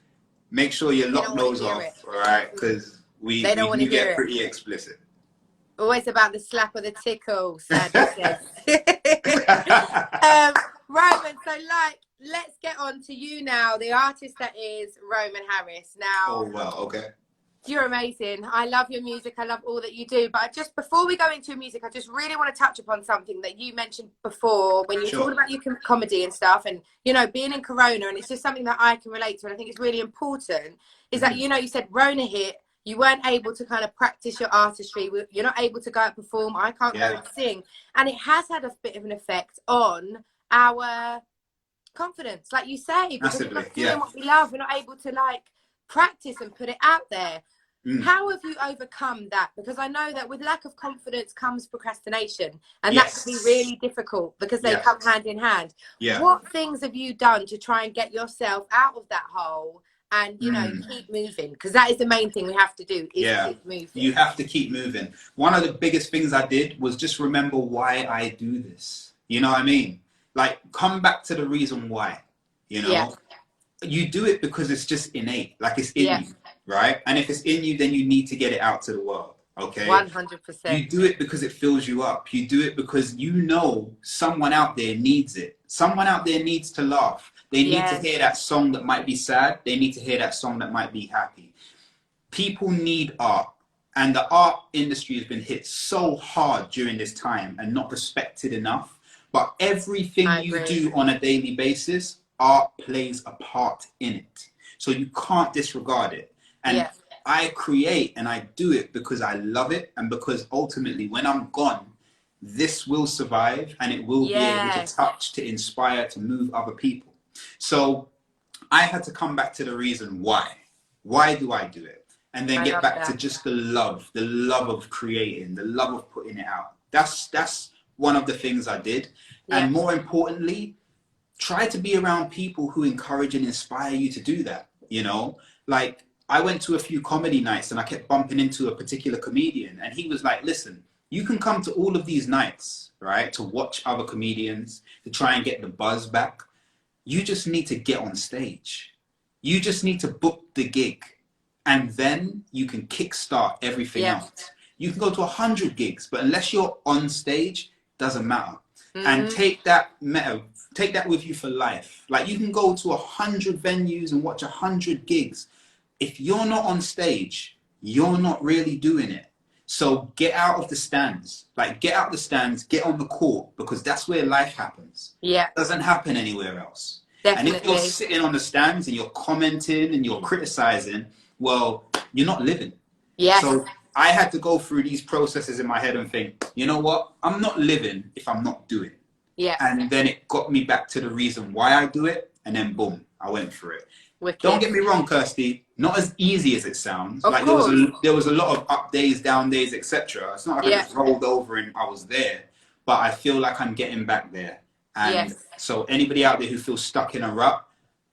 make sure you lock those off. All right? Because we do get pretty explicit. Always about the slap or the tickle, Sandy says. Roman, so let's get on to you now, the artist that is Roman Harris. Now, oh, wow, okay. You're amazing. I love your music. I love all that you do. But just before we go into your music, I just really want to touch upon something that you mentioned before when you were talking about your comedy and stuff and, you know, being in Corona. And it's just something that I can relate to. And I think it's really important is that, you know, you said Rona hit. You weren't able to kind of practice your artistry. You're not able to go out and perform. I can't go and sing. And it has had a bit of an effect on our confidence, like you say, because we're not doing what we love. We're not able to, like, practice and put it out there. How have you overcome that? Because I know that with lack of confidence comes procrastination, and that can be really difficult because they come hand in hand. What things have you done to try and get yourself out of that hole and, you know, keep moving? Because that is the main thing we have to do, is keep moving. You have to keep moving. One of the biggest things I did was just remember why I do this. You know what I mean? Like, come back to the reason why, you know? You do it because it's just innate, like it's in you, right? And if it's in you, then you need to get it out to the world, okay? 100%. You do it because it fills you up. You do it because you know someone out there needs it. Someone out there needs to laugh. They need to hear that song that might be sad. They need to hear that song that might be happy. People need art. And the art industry has been hit so hard during this time and not respected enough. But everything you do on a daily basis, art plays a part in it. So you can't disregard it. And I create and I do it because I love it, and because ultimately when I'm gone, this will survive and it will be able to touch, to inspire, to move other people. So I had to come back to the reason why. Why do I do it? And then get back to just the love of creating, the love of putting it out. That's one of the things I did. And more importantly, try to be around people who encourage and inspire you to do that, you know? Like, I went to a few comedy nights and I kept bumping into a particular comedian, and he was like, listen, you can come to all of these nights, right, to watch other comedians, to try and get the buzz back. You just need to get on stage. You just need to book the gig, and then you can kickstart everything else. You can go to 100 gigs, but unless you're on stage, doesn't matter. And take that with you for life. Like, you can go to 100 venues and watch 100 gigs. If you're not on stage, you're not really doing it. So get out of the stands. Like, get out the stands, get on the court, because that's where life happens. It doesn't happen anywhere else. Definitely. And if you're sitting on the stands and you're commenting and you're criticizing, well, you're not living. So I had to go through these processes in my head and think, you know what? I'm not living if I'm not doing. And then it got me back to the reason why I do it. And then boom, I went for it. Wicked. Don't get me wrong, Kirsty. Not as easy as it sounds. Like, there was a lot of up days, down days, etc. It's not like I just rolled over and I was there. But I feel like I'm getting back there. And so anybody out there who feels stuck in a rut,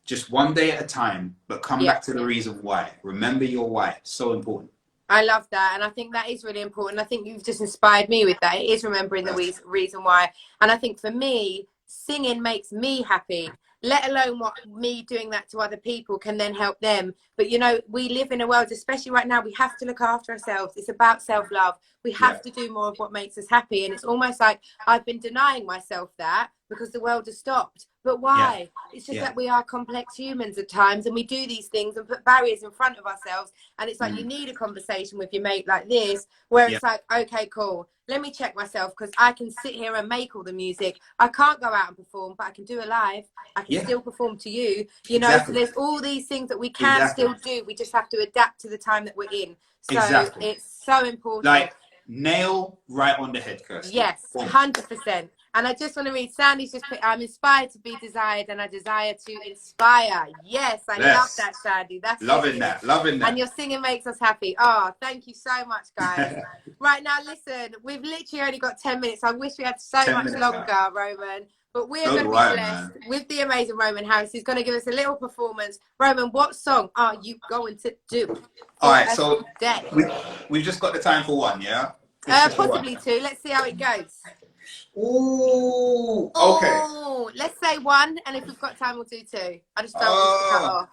just one day at a time, but come back to the reason why. Remember your why. So important. I love that, and I think that is really important. I think you've just inspired me with that. It is remembering the reason why. And I think for me, singing makes me happy, let alone what me doing that to other people can then help them. But, you know, we live in a world, especially right now, we have to look after ourselves. It's about self-love. We have to do more of what makes us happy. And it's almost like I've been denying myself that because the world has stopped. But why? It's just that we are complex humans at times, and we do these things and put barriers in front of ourselves. And it's like you need a conversation with your mate like this, where it's like, okay, cool, let me check myself, because I can sit here and make all the music. I can't go out and perform, but I can do a live. I can still perform to you. You know, so there's all these things that we can still do. We just have to adapt to the time that we're in. So it's so important. Like, nail right on the head, Kirsty. Yes, 100%. And I just want to read, Sandy's just put, I'm inspired to be desired and I desire to inspire. Yes, I love that, Sandy. That's loving that. And your singing makes us happy. Oh, thank you so much, guys. Right now, listen, we've literally only got 10 minutes. I wish we had so much longer, Roman. But we are So going to do be I, blessed man. with the amazing Roman Harris. He's going to give us a little performance. Roman, what song are you going to do All for right, us so today? we've just got the time for one, yeah? It's just for one. Possibly two. Let's see how it goes. Ooh, okay. Oh, let's say one, and if we've got time, we'll do two. I just don't want us to cut Oh, off.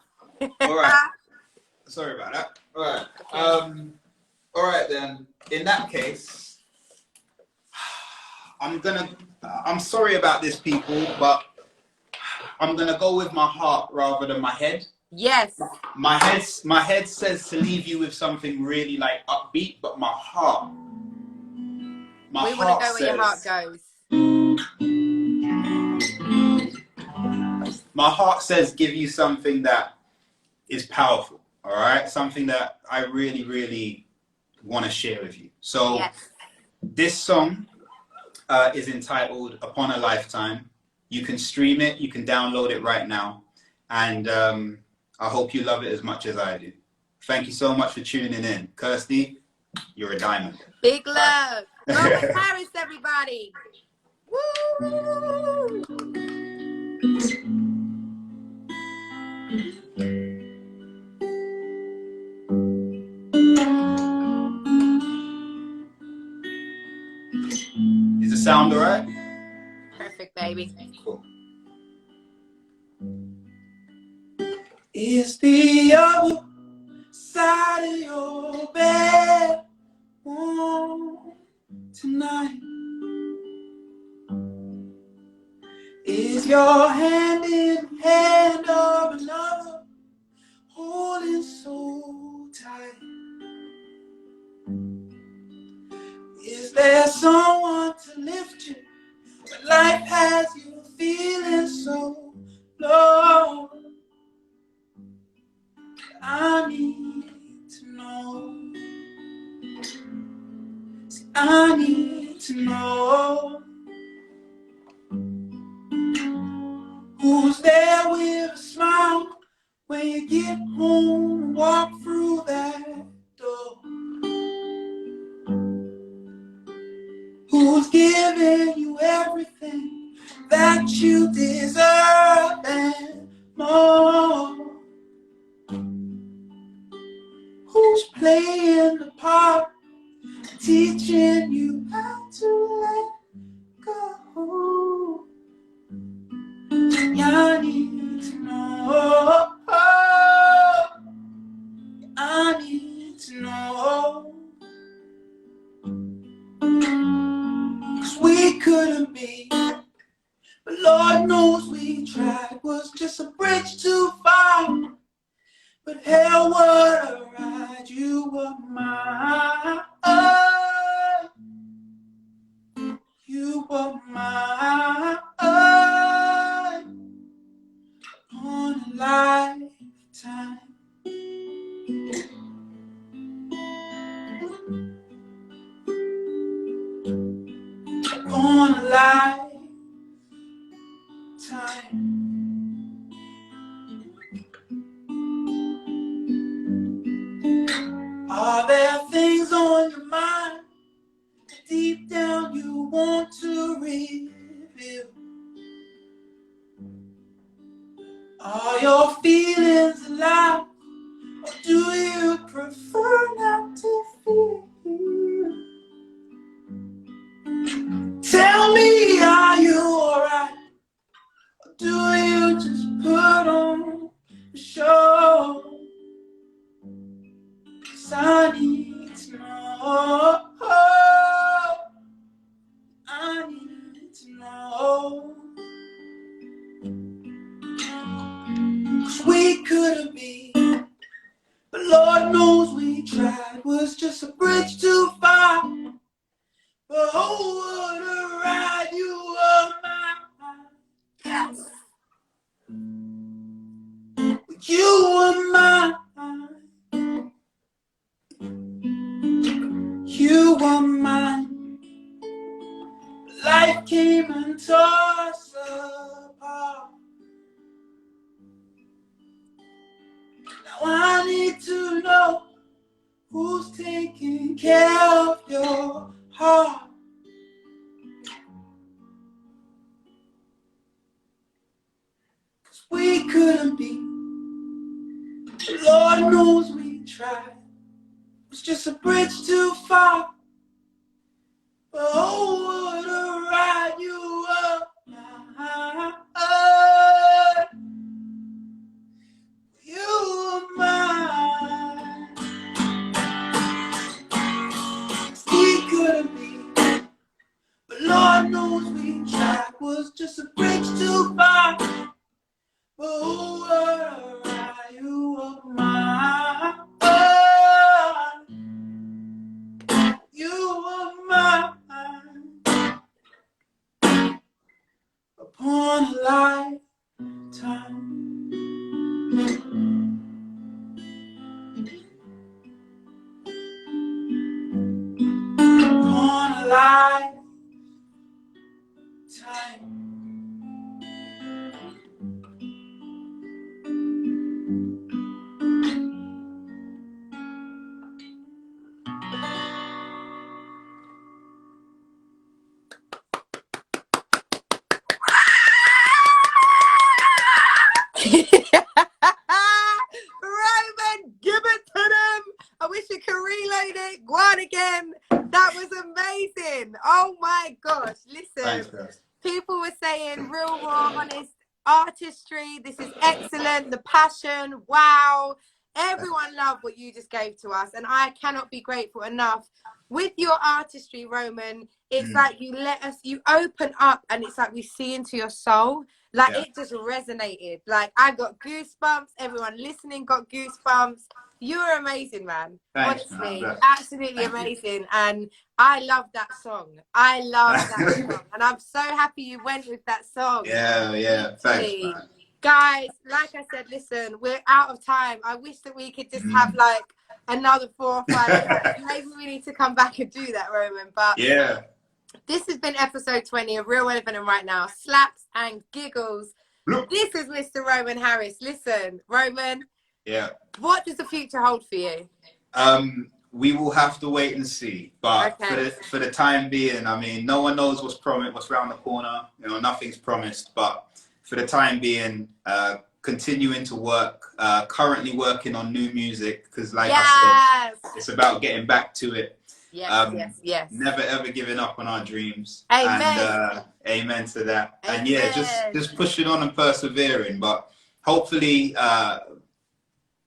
all right. Sorry about that. All right. Okay. All right then. In that case, I'm sorry about this, people, but I'm gonna go with my heart rather than my head. Yes. My head says to leave you with something really like upbeat, but my heart We want to go where your heart goes. My heart says give you something that is powerful. All right, something that I really, really want to share with you. So Yes. this song is entitled "Upon a Lifetime." You can stream it, you can download it right now, and I hope you love it as much as I do. Thank you so much for tuning in. Kirsty, you're a diamond. Big love. Roman Harris, everybody. Woo! Is the sound all right? Perfect, baby. Cool. Is the other side of your bed warm tonight? Is your hand in hand of another holding so tight? Is there someone to lift you when life has you feeling so low? I need to know. See, I need to know who's there with a smile when you get home and walk through that door. Who's giving you everything that you deserve and more? Who's playing the part, teaching you how to let go? I need to know. I need to know. 'Cause we couldn't be, but Lord knows we tried. Was just a bridge too far. But hell, what a ride. You were mine. You were mine. On a lifetime. On a lifetime. Are there things on your mind that deep down you want to reveal? Are your feelings alive, or do you prefer not to feel? Tell me, are you alright, or do you just put on a show? 'Cause I need to know. I need to know. 'Cause we couldn't be, but Lord knows we tried. Was just a bridge too far. But oh, what a ride. You were mine. Yes. You were mine. You were mine. Life came and tore us apart. Now I need to know who's taking care of your heart. Lord knows we tried. It was just a bridge too far. Oh, what a ride you were. You were mine. We couldn't be, but Lord knows we tried. It was just a bridge too far. Oh, what a ride you were mine. You were mine. Upon a lifetime. Upon a lifetime. Roman, give it to them. I wish you could reload it. Go on again. That was amazing. Oh my gosh. Listen, Thanks, guys. people were saying real, raw, honest artistry. This is excellent. The passion. Wow. Everyone loved what you just gave to us. And I cannot be grateful enough. With your artistry, Roman, it's like you let us, you open up and it's like we see into your soul. Like it just resonated. Like I got goosebumps. Everyone listening got goosebumps. You're amazing, man. Thanks, honestly, man. absolutely amazing. And I love that song. I love that song. And I'm so happy you went with that song. Yeah. Thanks, man. Guys, like I said, listen, we're out of time. I wish that we could just have like another 4 or 5 tracks. Maybe we need to come back and do that, Roman. But yeah. This has been episode 20 of Real Relevant and Right Now, Slaps and Giggles. Look. This is Mr. Roman Harris. Listen, Roman. Yeah. What does the future hold for you? We will have to wait and see. But for the time being, I mean, no one knows what's around the corner. You know, nothing's promised. But for the time being, continuing to work. Currently working on new music because, like I said, it's about getting back to it. Yes. Never ever giving up on our dreams. Amen. And amen to that. Amen. And yeah, just pushing on and persevering. But hopefully,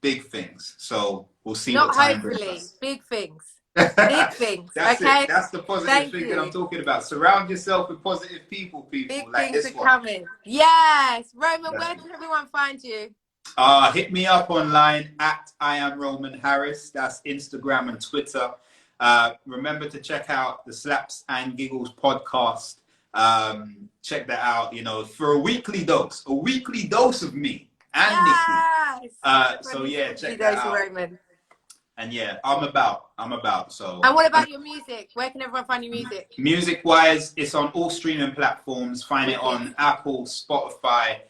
big things. So we'll see. Not what time hopefully, brings us. big things. Big things. That's okay. It. That's the positive thinking I'm talking about. Surround yourself with positive people. Big like things this are one. coming. Yes, Roman. Where can everyone find you? Hit me up online at I am Roman Harris. That's Instagram and Twitter. Remember to check out the Slaps and Giggles podcast. Check that out, you know, for a weekly dose of me and Nikki. So yeah, check that out. Roman. And yeah, I'm about. So. And what about your music? Where can everyone find your music? Music-wise, it's on all streaming platforms. Find it on Apple, Spotify.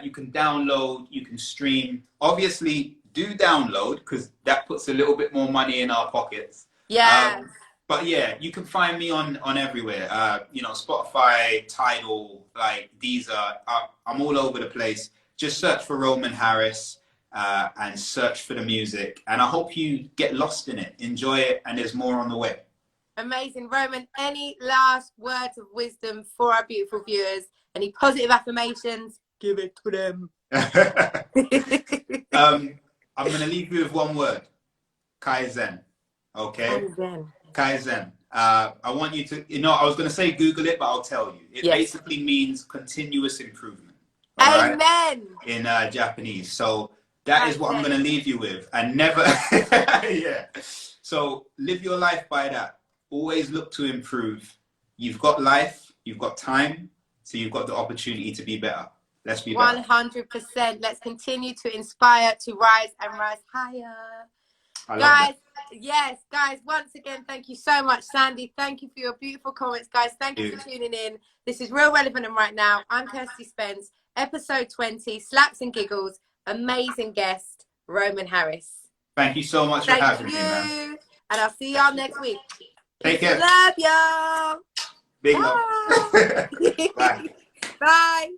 You can download, you can stream. Obviously, do download because that puts a little bit more money in our pockets. Yeah. But yeah, you can find me on everywhere. You know, Spotify, Tidal, like Deezer. I'm all over the place. Just search for Roman Harris and search for the music. And I hope you get lost in it, enjoy it, and there's more on the way. Amazing. Roman, any last words of wisdom for our beautiful viewers? Any positive affirmations? Give it to them. I'm going to leave you with one word. Kaizen. Okay? Kaizen. I want you to, you know, I was going to say Google it, but I'll tell you. It basically means continuous improvement. Amen. Right? In Japanese. So that is what I'm going to leave you with. And never, So live your life by that. Always look to improve. You've got life, you've got time, so you've got the opportunity to be better. Let's be better. 100%. Let's continue to inspire, to rise and rise higher. Guys, yes, guys, once again, thank you so much, Sandy. Thank you for your beautiful comments, guys. Thank you for tuning in. This is Real Relevant and Right Now. I'm Kirsty Spence, episode 20, Slaps and Giggles. Amazing guest, Roman Harris. Thank you so much for having me, man. And I'll see y'all next week. Take care. Love y'all. Big love. Bye. Bye.